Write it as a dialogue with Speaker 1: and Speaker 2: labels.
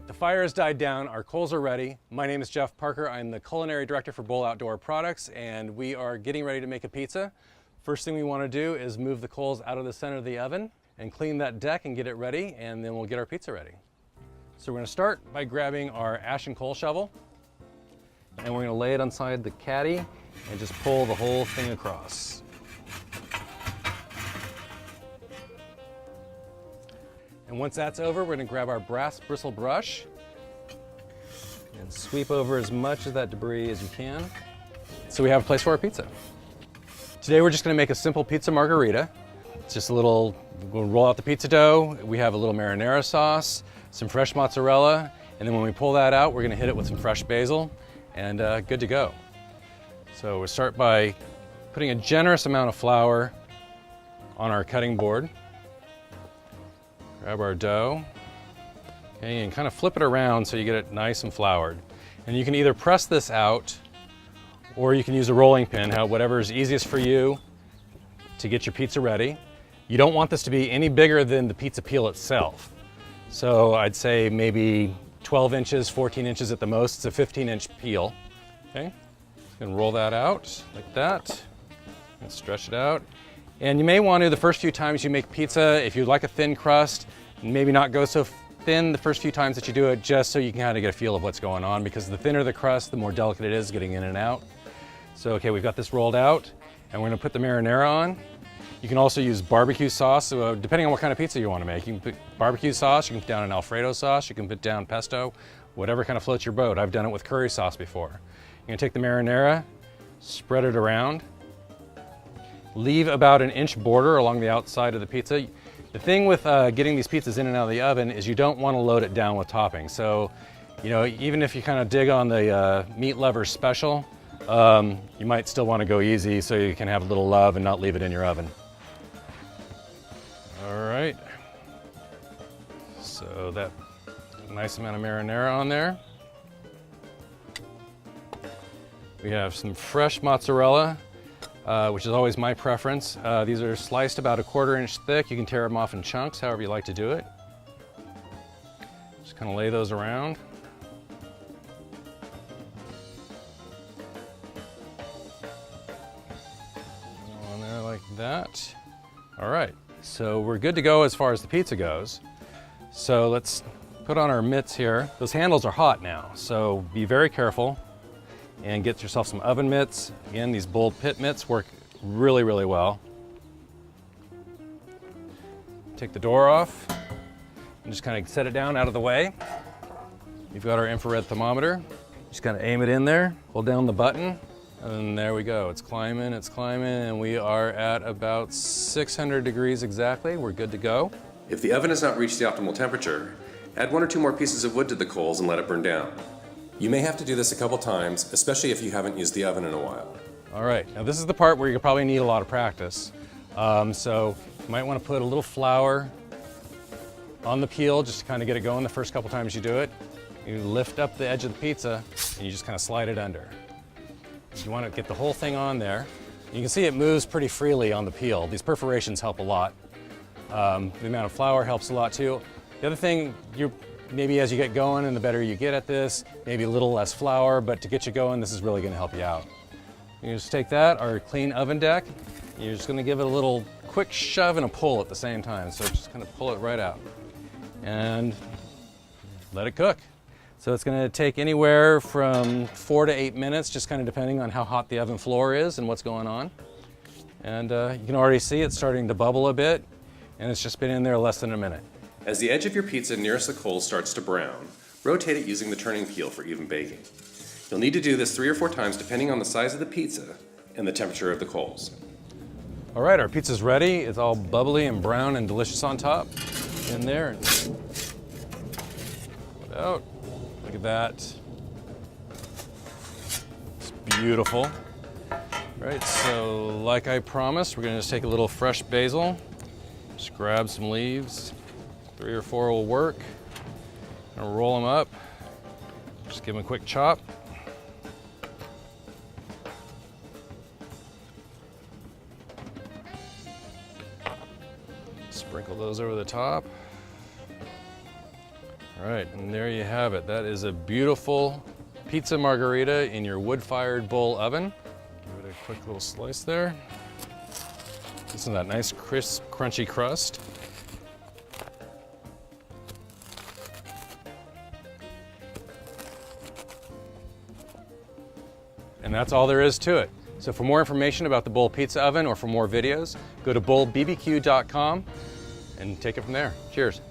Speaker 1: right, the fire has died down, our coals are ready. My name is Jeff Parker, I'm the culinary director for Bowl Outdoor Products, and we are getting ready to make a pizza. First thing we want to do is move the coals out of the center of the oven and clean that deck and get it ready, and then we'll get our pizza ready. So we're going to start by grabbing our ash and coal shovel, and we're going to lay it inside the caddy and just pull the whole thing across. And once that's over, we're going to grab our brass bristle brush and sweep over as much of that debris as you can so we have a place for our pizza. Today we're just going to make a simple pizza margherita. It's just a little, we'll roll out the pizza dough, we have a little marinara sauce, some fresh mozzarella, and then when we pull that out, we're going to hit it with some fresh basil, and good to go. So we'll start by putting a generous amount of flour on our cutting board. Grab our dough, okay, and kind of flip it around so you get it nice and floured. And you can either press this out or you can use a rolling pin, whatever is easiest for you to get your pizza ready. You don't want this to be any bigger than the pizza peel itself. So I'd say maybe 12 inches, 14 inches at the most. It's a 15-inch peel. Okay, and roll that out like that and stretch it out. And you may want to, the first few times you make pizza, if you like a thin crust, maybe not go so thin the first few times that you do it, just so you can kind of get a feel of what's going on, because the thinner the crust, the more delicate it is getting in and out. So okay, we've got this rolled out, and we're going to put the marinara on. You can also use barbecue sauce, depending on what kind of pizza you want to make. You can put barbecue sauce, you can put down an Alfredo sauce, you can put down pesto, whatever kind of floats your boat. I've done it with curry sauce before. You're going to take the marinara, spread it around, leave about an inch border along the outside of the pizza. The thing with getting these pizzas in and out of the oven is you don't want to load it down with toppings. So, you know, even if you kind of dig on the meat lovers special, you might still want to go easy so you can have a little love and not leave it in your oven. All right, so that nice amount of marinara on there. We have some fresh mozzarella, which is always my preference. These are sliced about 1/4 inch thick. You can tear them off in chunks, however you like to do it. Just kind of lay those around. On there like that. All right, so we're good to go as far as the pizza goes. So let's put on our mitts here. Those handles are hot now, so be very careful and get yourself some oven mitts. Again, these bold pit mitts work really, really well. Take the door off and just kind of set it down out of the way. You've got our infrared thermometer. Just kind of aim it in there, hold down the button, and there we go. It's climbing, and we are at about 600 degrees exactly. We're good to go.
Speaker 2: If the oven has not reached the optimal temperature, add 1 or 2 more pieces of wood to the coals and let it burn down. You may have to do this a couple times, especially if you haven't used the oven in a while.
Speaker 1: All right, now this is the part where you probably need a lot of practice. So you might want to put a little flour on the peel just to kind of get it going the first couple times you do it. You lift up the edge of the pizza and you just kind of slide it under. You want to get the whole thing on there. You can see it moves pretty freely on the peel. These perforations help a lot. The amount of flour helps a lot too. The other thing, maybe as you get going and the better you get at this, maybe a little less flour, but to get you going, this is really going to help you out. You just take that, our clean oven deck, you're just going to give it a little quick shove and a pull at the same time. So just kind of pull it right out and let it cook. So it's going to take anywhere from 4 to 8 minutes, just kind of depending on how hot the oven floor is and what's going on. And you can already see it starting to bubble a bit, and it's just been in there less than a minute.
Speaker 2: As the edge of your pizza nearest the coals starts to brown, rotate it using the turning peel for even baking. You'll need to do this 3 or 4 times depending on the size of the pizza and the temperature of the coals.
Speaker 1: All right, our pizza's ready. It's all bubbly and brown and delicious on top. In there. Pull it out. Look at that. It's beautiful. All right, so like I promised, we're gonna just take a little fresh basil, just grab some leaves. 3 or 4 will work. And roll them up. Just give them a quick chop. Sprinkle those over the top. All right, and there you have it. That is a beautiful pizza margherita in your wood-fired bull oven. Give it a quick little slice there. This is that nice, crisp, crunchy crust. And that's all there is to it. So for more information about the Bull Pizza Oven or for more videos, go to bullbbq.com and take it from there. Cheers.